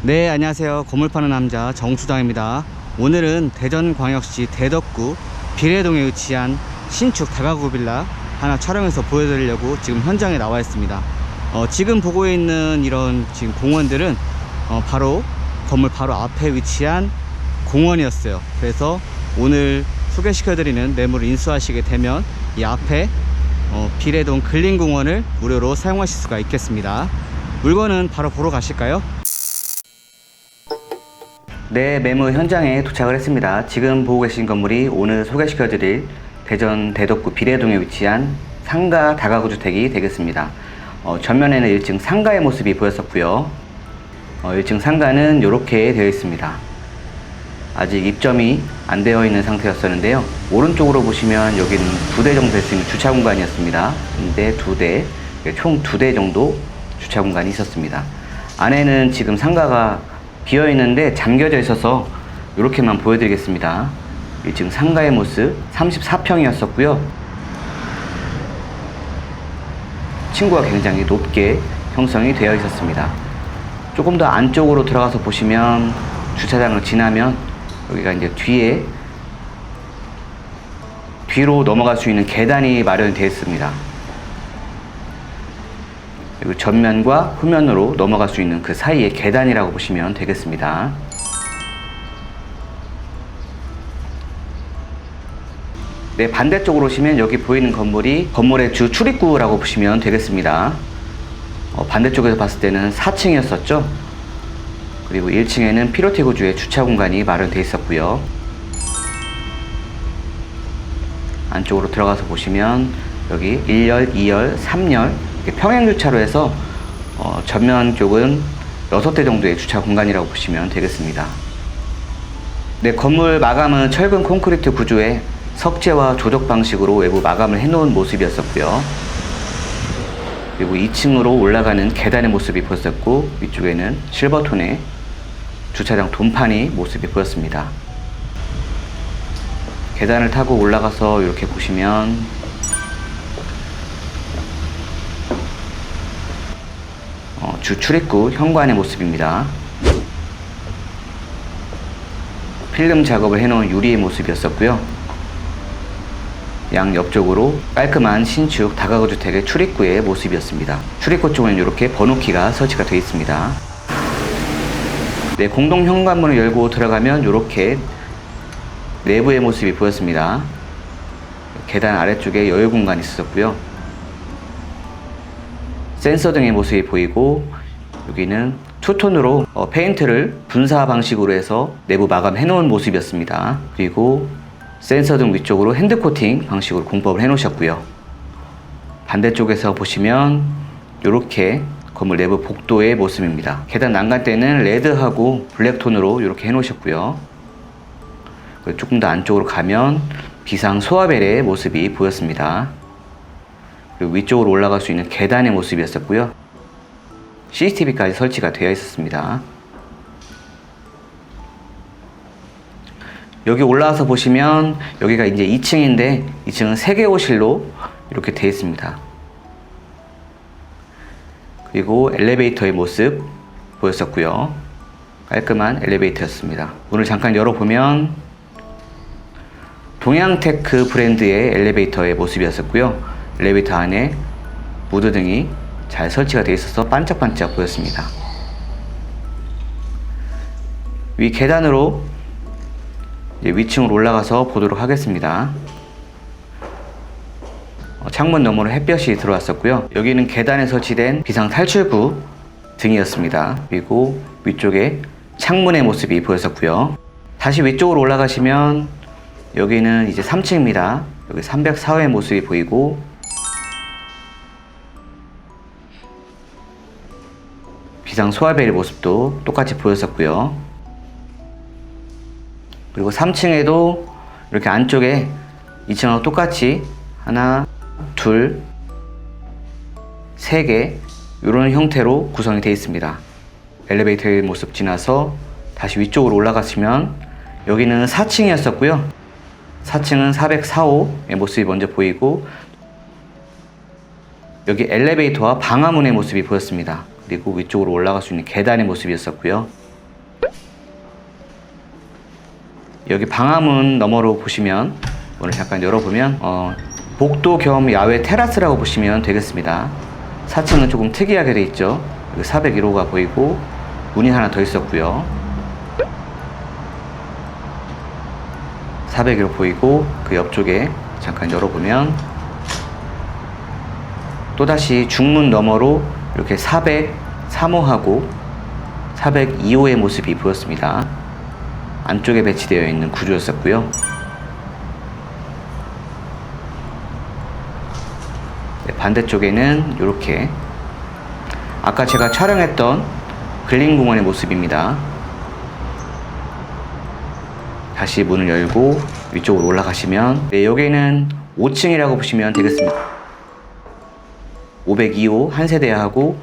네, 안녕하세요. 건물 파는 남자 정수장입니다. 오늘은 대전광역시 대덕구 비례동에 위치한 신축 다가구 빌라 하나 촬영해서 보여드리려고 지금 현장에 나와 있습니다. 지금 보고 있는 이런 지금 공원들은 바로 건물 바로 앞에 위치한 공원이었어요. 그래서 오늘 소개시켜드리는 매물을 인수하시게 되면 이 앞에 비례동 근린공원을 무료로 사용하실 수가 있겠습니다. 물건은 바로 보러 가실까요? 네, 매물 현장에 도착을 했습니다. 지금 보고 계신 건물이 오늘 소개시켜드릴 대전 대덕구 비례동에 위치한 상가 다가구 주택이 되겠습니다. 전면에는 1층 상가의 모습이 보였었고요. 1층 상가는 이렇게 되어 있습니다. 아직 입점이 안 되어 있는 상태였었는데요. 오른쪽으로 보시면 여기는 2대 정도 될 수 있는 주차 공간이었습니다. 근데 총 2대 정도 주차 공간이 있었습니다. 안에는 지금 상가가 비어 있는데 잠겨져 있어서 이렇게만 보여드리겠습니다. 1층 상가의 모습 34평이었었고요. 층고가 굉장히 높게 형성이 되어 있었습니다. 조금 더 안쪽으로 들어가서 보시면 주차장을 지나면 여기가 이제 뒤로 넘어갈 수 있는 계단이 마련되어 있습니다. 그리고 전면과 후면으로 넘어갈 수 있는 그 사이의 계단이라고 보시면 되겠습니다. 네, 반대쪽으로 오시면 여기 보이는 건물이 건물의 주 출입구라고 보시면 되겠습니다. 반대쪽에서 봤을 때는 4층이었었죠. 그리고 1층에는 피로티 구조의 주차 공간이 마련되어 있었고요. 안쪽으로 들어가서 보시면 여기 1열, 2열, 3열 평행 주차로 해서 전면 쪽은 6대 정도의 주차 공간이라고 보시면 되겠습니다. 네, 건물 마감은 철근 콘크리트 구조의 석재와 조적 방식으로 외부 마감을 해놓은 모습이었었고요. 그리고 2층으로 올라가는 계단의 모습이 보였었고, 위쪽에는 실버톤의 주차장 돈판이 모습이 보였습니다. 계단을 타고 올라가서 이렇게 보시면 주 출입구 현관의 모습입니다. 필름 작업을 해놓은 유리의 모습이었었고요. 양 옆쪽으로 깔끔한 신축 다가구 주택의 출입구의 모습이었습니다. 출입구 쪽에는 이렇게 번호키가 설치가 되어 있습니다. 네, 공동 현관문을 열고 들어가면 이렇게 내부의 모습이 보였습니다. 계단 아래쪽에 여유 공간이 있었고요. 센서 등의 모습이 보이고, 여기는 투톤으로 페인트를 분사 방식으로 해서 내부 마감해 놓은 모습이었습니다. 그리고 센서 등 위쪽으로 핸드 코팅 방식으로 공법을 해 놓으셨고요. 반대쪽에서 보시면 이렇게 건물 내부 복도의 모습입니다. 계단 난간대는 레드하고 블랙톤으로 이렇게 해 놓으셨고요. 조금 더 안쪽으로 가면 비상 소화벨의 모습이 보였습니다. 그리고 위쪽으로 올라갈 수 있는 계단의 모습이었었고요. CCTV까지 설치가 되어 있었습니다. 여기 올라와서 보시면 여기가 이제 2층인데 2층은 3개 호실로 이렇게 되어 있습니다. 그리고 엘리베이터의 모습 보였었고요. 깔끔한 엘리베이터였습니다. 문을 잠깐 열어보면 동양테크 브랜드의 엘리베이터의 모습이었었고요. 엘리베이터 안에 무드등이 잘 설치가 되어 있어서 반짝반짝 보였습니다. 위 계단으로 이제 위층으로 올라가서 보도록 하겠습니다. 창문 너머로 햇볕이 들어왔었고요. 여기는 계단에 설치된 비상 탈출구 등이었습니다. 그리고 위쪽에 창문의 모습이 보였었고요. 다시 위쪽으로 올라가시면 여기는 이제 3층입니다. 여기 304호의 모습이 보이고, 비상 소화벨의 모습도 똑같이 보였었고요. 그리고 3층에도 이렇게 안쪽에 2층하고 똑같이 하나, 둘, 3개 이런 형태로 구성이 되어 있습니다. 엘리베이터의 모습 지나서 다시 위쪽으로 올라가시면 여기는 4층이었었고요. 4층은 404호의 모습이 먼저 보이고, 여기 엘리베이터와 방화문의 모습이 보였습니다. 그리고 위쪽으로 올라갈 수 있는 계단의 모습이었었고요. 여기 방화문 너머로 보시면 문을 잠깐 열어보면 복도 겸 야외 테라스라고 보시면 되겠습니다. 4층은 조금 특이하게 돼 있죠. 401호가 보이고 문이 하나 더 있었고요. 401호 보이고 그 옆쪽에 잠깐 열어보면 또다시 중문 너머로 이렇게 403호하고 402호의 모습이 보였습니다. 안쪽에 배치되어 있는 구조였었고요. 네, 반대쪽에는 이렇게 아까 제가 촬영했던 근린공원의 모습입니다. 다시 문을 열고 위쪽으로 올라가시면 네, 여기는 5층이라고 보시면 되겠습니다. 502호 한 세대하고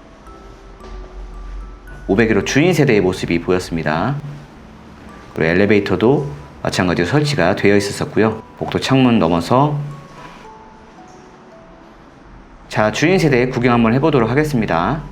501호 주인 세대의 모습이 보였습니다. 그리고 엘리베이터도 마찬가지로 설치가 되어 있었고요. 복도 창문 넘어서 자, 주인 세대 구경 한번 해보도록 하겠습니다.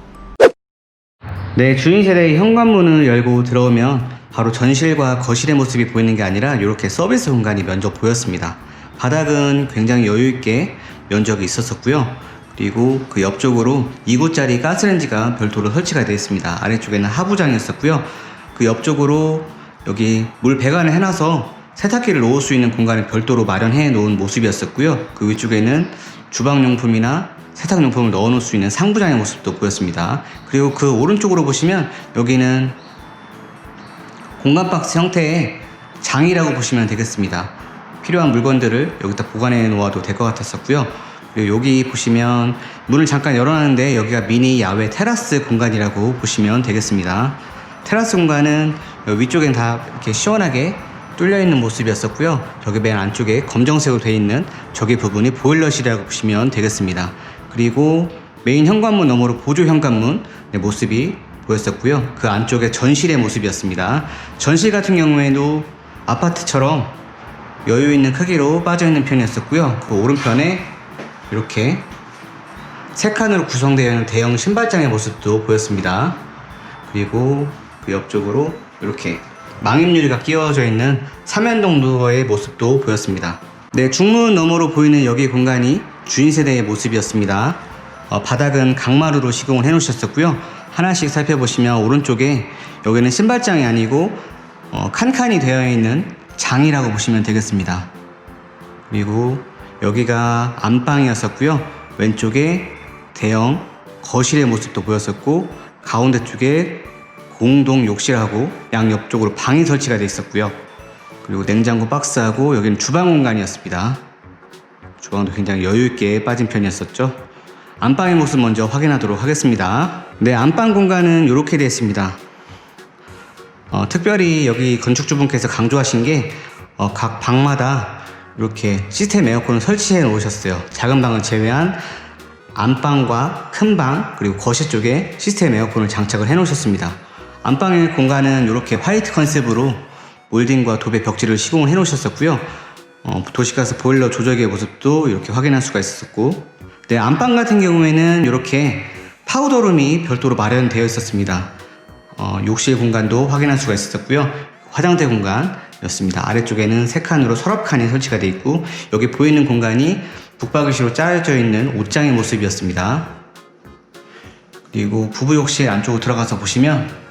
네, 주인 세대의 현관문을 열고 들어오면 바로 전실과 거실의 모습이 보이는 게 아니라 이렇게 서비스 공간이 면적 보였습니다. 바닥은 굉장히 여유있게 면적이 있었고요. 그리고 그 옆쪽으로 2구짜리 가스레인지가 별도로 설치가 되어 있습니다. 아래쪽에는 하부장이었었고요. 그 옆쪽으로 여기 물 배관을 해놔서 세탁기를 놓을 수 있는 공간을 별도로 마련해 놓은 모습이었었고요. 그 위쪽에는 주방용품이나 세탁용품을 넣어 놓을 수 있는 상부장의 모습도 보였습니다. 그리고 그 오른쪽으로 보시면 여기는 공간 박스 형태의 장이라고 보시면 되겠습니다. 필요한 물건들을 여기다 보관해 놓아도 될 것 같았었고요. 그리고 여기 보시면 문을 잠깐 열어놨는데 여기가 미니 야외 테라스 공간이라고 보시면 되겠습니다. 테라스 공간은 위쪽엔 다 이렇게 시원하게 뚫려 있는 모습이었었고요. 저기 맨 안쪽에 검정색으로 되어 있는 저기 부분이 보일러실이라고 보시면 되겠습니다. 그리고 메인 현관문 너머로 보조 현관문 모습이 보였었고요. 그 안쪽에 전실의 모습이었습니다. 전실 같은 경우에도 아파트처럼 여유 있는 크기로 빠져 있는 편이었었고요. 그 오른편에 이렇게 세 칸으로 구성되어 있는 대형 신발장의 모습도 보였습니다. 그리고 그 옆쪽으로 이렇게 망임유리가 끼워져 있는 삼연동 도어의 모습도 보였습니다. 네, 중문 너머로 보이는 여기 공간이 주인 세대의 모습이었습니다. 바닥은 강마루로 시공을 해 놓으셨었고요. 하나씩 살펴보시면 오른쪽에 여기는 신발장이 아니고 칸칸이 되어 있는 장이라고 보시면 되겠습니다. 그리고 여기가 안방이었었고요. 왼쪽에 대형 거실의 모습도 보였었고 가운데 쪽에 공동 욕실하고 양옆쪽으로 방이 설치가 되어 있었고요. 그리고 냉장고 박스하고 여기는 주방 공간이었습니다. 주방도 굉장히 여유있게 빠진 편이었었죠. 안방의 모습 먼저 확인하도록 하겠습니다. 네, 안방 공간은 이렇게 되어 있습니다. 특별히 여기 건축주분께서 강조하신 게 각 방마다 이렇게 시스템 에어컨을 설치해 놓으셨어요. 작은 방을 제외한 안방과 큰 방 그리고 거실 쪽에 시스템 에어컨을 장착을 해 놓으셨습니다. 안방의 공간은 이렇게 화이트 컨셉으로 몰딩과 도배 벽지를 시공을 해 놓으셨었고요. 도시가스 보일러 조절기의 모습도 이렇게 확인할 수가 있었고, 네, 안방 같은 경우에는 이렇게 파우더룸이 별도로 마련되어 있었습니다. 욕실 공간도 확인할 수가 있었고요. 화장대 공간이었습니다. 아래쪽에는 세 칸으로 서랍칸이 설치가 되어 있고, 여기 보이는 공간이 북박이시로 짜여져 있는 옷장의 모습이었습니다. 그리고 부부욕실 안쪽으로 들어가서 보시면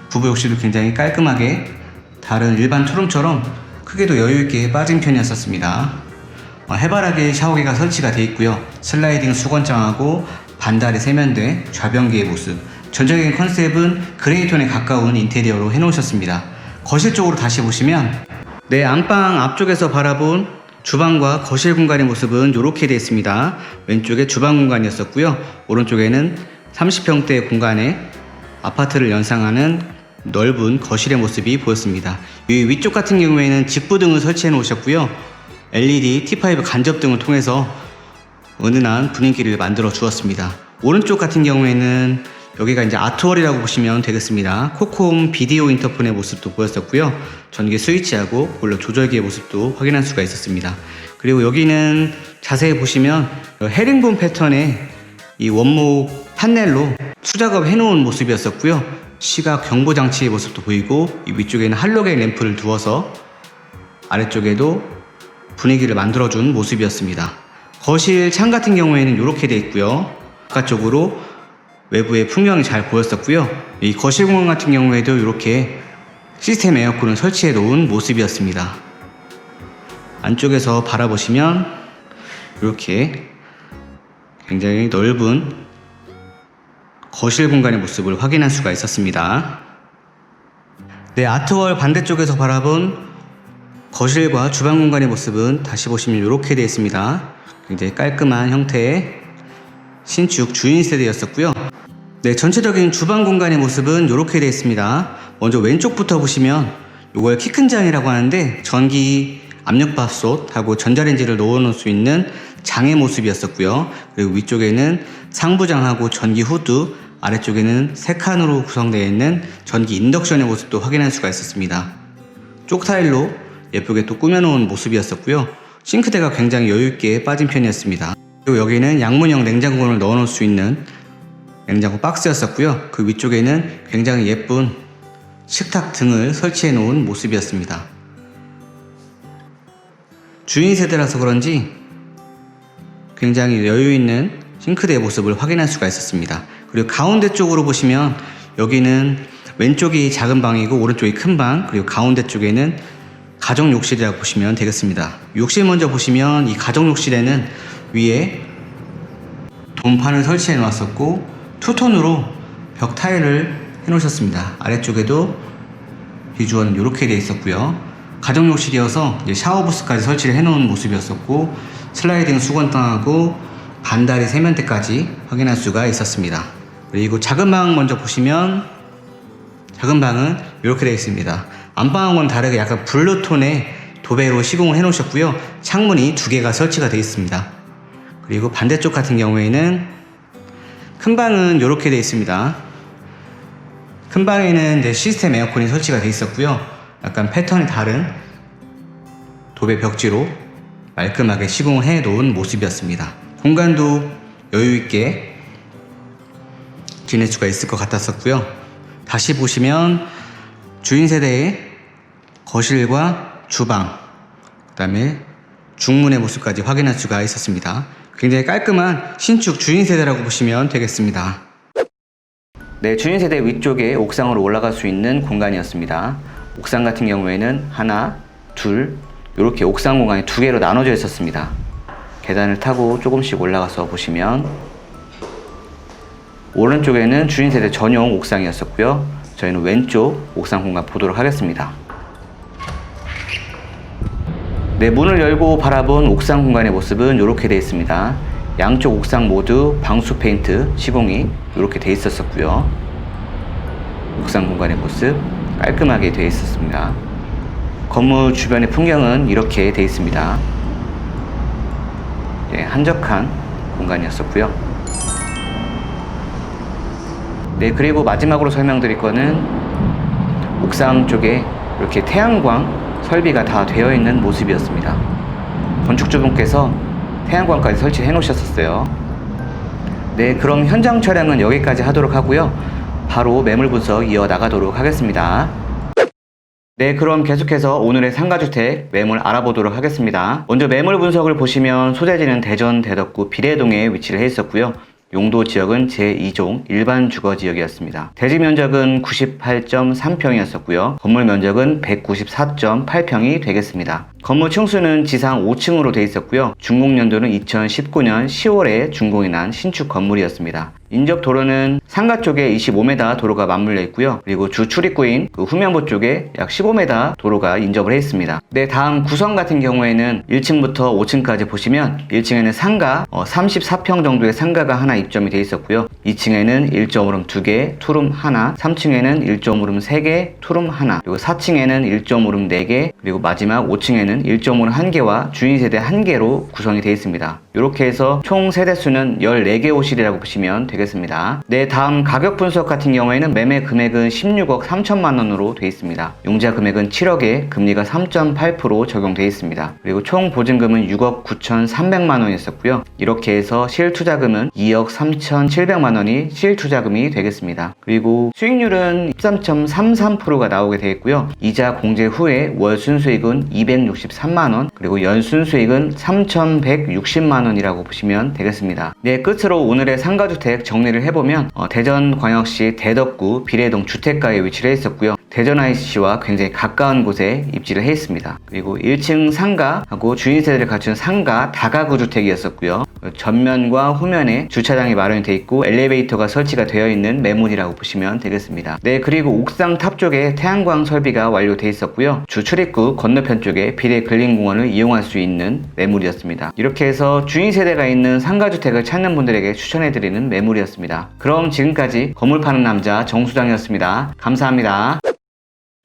부부욕실도 굉장히 깔끔하게 다른 일반 투룸처럼 크게도 여유있게 빠진 편이었습니다. 해바라기 샤워기가 설치가 되어 있고요. 슬라이딩 수건장하고 반다리 세면대, 좌변기의 모습, 전적인 컨셉은 그레이톤에 가까운 인테리어로 해놓으셨습니다. 거실 쪽으로 다시 보시면, 네, 안방 앞쪽에서 바라본 주방과 거실 공간의 모습은 이렇게 되어 있습니다. 왼쪽에 주방 공간이었었고요. 오른쪽에는 30평대 공간에 아파트를 연상하는 넓은 거실의 모습이 보였습니다. 이 위쪽 같은 경우에는 직부등을 설치해 놓으셨고요. LED T5 간접등을 통해서 은은한 분위기를 만들어 주었습니다. 오른쪽 같은 경우에는 여기가 이제 아트월이라고 보시면 되겠습니다. 코콤 비디오 인터폰의 모습도 보였었고요. 전기 스위치하고 보일러 조절기의 모습도 확인할 수가 있었습니다. 그리고 여기는 자세히 보시면 헤링본 패턴의 이 원목 판넬로 수작업 해놓은 모습이었었고요. 시각 경보 장치의 모습도 보이고, 이 위쪽에는 할로겐 램프를 두어서 아래쪽에도 분위기를 만들어준 모습이었습니다. 거실 창 같은 경우에는 이렇게 되어 있고요. 바깥쪽으로 외부의 풍경이 잘 보였었고요. 이 거실 공간 같은 경우에도 이렇게 시스템 에어컨을 설치해 놓은 모습이었습니다. 안쪽에서 바라보시면 이렇게 굉장히 넓은 거실 공간의 모습을 확인할 수가 있었습니다. 네, 아트월 반대쪽에서 바라본 거실과 주방 공간의 모습은 다시 보시면 이렇게 되어 있습니다. 굉장히 깔끔한 형태의 신축 주인 세대였었고요. 네, 전체적인 주방 공간의 모습은 이렇게 되어 있습니다. 먼저 왼쪽부터 보시면 이걸 키큰장이라고 하는데 전기 압력밥솥하고 전자레인지를 넣어놓을 수 있는 장의 모습이었었고요. 그리고 위쪽에는 상부장하고 전기 후드, 아래쪽에는 3칸으로 구성되어 있는 전기 인덕션의 모습도 확인할 수가 있었습니다. 쪽 타일로 예쁘게 또 꾸며놓은 모습이었었고요. 싱크대가 굉장히 여유있게 빠진 편이었습니다. 그리고 여기는 양문형 냉장고를 넣어놓을 수 있는 냉장고 박스였었고요. 그 위쪽에는 굉장히 예쁜 식탁 등을 설치해 놓은 모습이었습니다. 주인 세대라서 그런지 굉장히 여유있는 싱크대의 모습을 확인할 수가 있었습니다. 그리고 가운데 쪽으로 보시면 여기는 왼쪽이 작은 방이고 오른쪽이 큰 방, 그리고 가운데 쪽에는 가정 욕실이라고 보시면 되겠습니다. 욕실 먼저 보시면 이 가정 욕실에는 위에 돈판을 설치해 놓았었고 투톤으로 벽 타일을 해 놓으셨습니다. 아래쪽에도 비주얼은 이렇게 되어 있었고요. 가정 욕실이어서 이제 샤워부스까지 설치를 해 놓은 모습이었었고 슬라이딩 수건등하고 반다리 세면대까지 확인할 수가 있었습니다. 그리고 작은 방 먼저 보시면 작은 방은 이렇게 되어 있습니다. 안방하고는 다르게 약간 블루톤의 도배로 시공을 해 놓으셨고요. 창문이 2개가 설치가 되어 있습니다. 그리고 반대쪽 같은 경우에는 큰 방은 이렇게 되어 있습니다. 큰 방에는 이제 시스템 에어컨이 설치가 되어 있었고요. 약간 패턴이 다른 도배 벽지로 말끔하게 시공을 해 놓은 모습이었습니다. 공간도 여유있게 지낼 수가 있을 것 같았었고요. 다시 보시면 주인 세대의 거실과 주방, 그 다음에 중문의 모습까지 확인할 수가 있었습니다. 굉장히 깔끔한 신축 주인 세대라고 보시면 되겠습니다. 네, 주인 세대 위쪽에 옥상으로 올라갈 수 있는 공간이었습니다. 옥상 같은 경우에는 하나, 둘, 이렇게 옥상 공간이 2개로 나눠져 있었습니다. 계단을 타고 조금씩 올라가서 보시면 오른쪽에는 주인 세대 전용 옥상이었었고요. 저희는 왼쪽 옥상 공간 보도록 하겠습니다. 네, 문을 열고 바라본 옥상 공간의 모습은 이렇게 되어 있습니다. 양쪽 옥상 모두 방수 페인트 시공이 이렇게 되어 있었고요. 옥상 공간의 모습 깔끔하게 되어 있었습니다. 건물 주변의 풍경은 이렇게 되어 있습니다. 네, 한적한 공간이었었고요. 네, 그리고 마지막으로 설명드릴 거는 옥상 쪽에 이렇게 태양광 설비가 다 되어 있는 모습이었습니다. 건축주분께서 태양광까지 설치해 놓으셨었어요. 네, 그럼 현장 촬영은 여기까지 하도록 하고요. 바로 매물 분석 이어 나가도록 하겠습니다. 네, 그럼 계속해서 오늘의 상가주택 매물 알아보도록 하겠습니다. 먼저 매물 분석을 보시면 소재지는 대전 대덕구 비례동에 위치를 해 있었고요. 용도 지역은 제2종 일반 주거지역이었습니다. 대지 면적은 98.3평이었었고요. 건물 면적은 194.8평이 되겠습니다. 건물 층수는 지상 5층으로 되어 있었고요. 준공연도는 2019년 10월에 준공이 난 신축 건물이었습니다. 인접 도로는 상가 쪽에 25m 도로가 맞물려 있고요. 그리고 주 출입구인 후면부 쪽에 약 15m 도로가 인접을 해 있습니다. 네, 다음 구성 같은 경우에는 1층부터 5층까지 보시면 1층에는 상가 34평 정도의 상가가 하나 입점이 되어 있었고요. 2층에는 1.5룸 2개, 투룸 하나, 3층에는 1.5룸 3개, 투룸 하나, 그리고 4층에는 1.5룸 4개, 그리고 마지막 5층에는 1.5룸 1개와 주인 세대 1개로 구성이 되어 있습니다. 이렇게 해서 총 세대수는 14개 호실이라고 보시면 되겠습니다. 네, 다음 가격 분석 같은 경우에는 매매 금액은 16억 3천만 원으로 되어 있습니다. 용자 금액은 7억에 금리가 3.8% 적용되어 있습니다. 그리고 총 보증금은 6억 9,300만 원이었었고요. 이렇게 해서 실투자금은 2억 3,700만 원이 실투자금이 되겠습니다. 그리고 수익률은 13.33%가 나오게 되겠고요. 이자 공제 후에 월 순수익은 263만 원, 그리고 연 순수익은 3,160만 원이라고 보시면 되겠습니다. 네, 끝으로 오늘의 상가주택 정리를 해보면 대전광역시 대덕구 비례동 주택가에 위치를 했었고요. 대전 IC와 굉장히 가까운 곳에 입지를 해 있습니다. 그리고 1층 상가하고 주인 세대를 갖춘 상가 다가구 주택이었었고요. 전면과 후면에 주차장이 마련이 되어 있고 엘리베이터가 설치가 되어 있는 매물이라고 보시면 되겠습니다. 네, 그리고 옥상 탑 쪽에 태양광 설비가 완료되어 있었고요. 주 출입구 건너편 쪽에 비례 근린공원을 이용할 수 있는 매물이었습니다. 이렇게 해서 주인 세대가 있는 상가주택을 찾는 분들에게 추천해드리는 매물이었습니다. 그럼 지금까지 건물 파는 남자 정수장이었습니다. 감사합니다.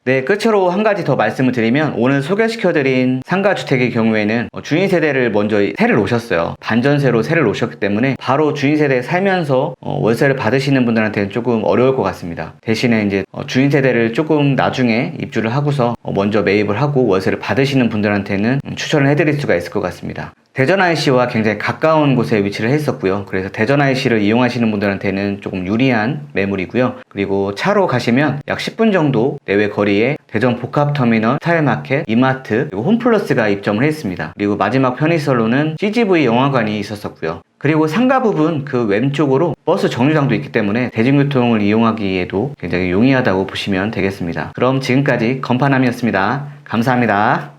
네, 끝으로 한 가지 더 말씀을 드리면 오늘 소개시켜드린 상가주택의 경우에는 주인 세대를 먼저 세를 놓으셨어요. 반전세로 세를 놓으셨기 때문에 바로 주인 세대에 살면서 월세를 받으시는 분들한테는 조금 어려울 것 같습니다. 대신에 이제 주인 세대를 조금 나중에 입주를 하고서 먼저 매입을 하고 월세를 받으시는 분들한테는 추천을 해드릴 수가 있을 것 같습니다. 대전 IC와 굉장히 가까운 곳에 위치를 했었고요. 그래서 대전 IC를 이용하시는 분들한테는 조금 유리한 매물이고요. 그리고 차로 가시면 약 10분 정도 내외 거리에 대전 복합터미널, 스타일마켓, 이마트, 그리고 홈플러스가 입점을 했습니다. 그리고 마지막 편의시설로는 CGV 영화관이 있었었고요. 그리고 상가 부분 그 왼쪽으로 버스 정류장도 있기 때문에 대중교통을 이용하기에도 굉장히 용이하다고 보시면 되겠습니다. 그럼 지금까지 건파남이었습니다. 감사합니다.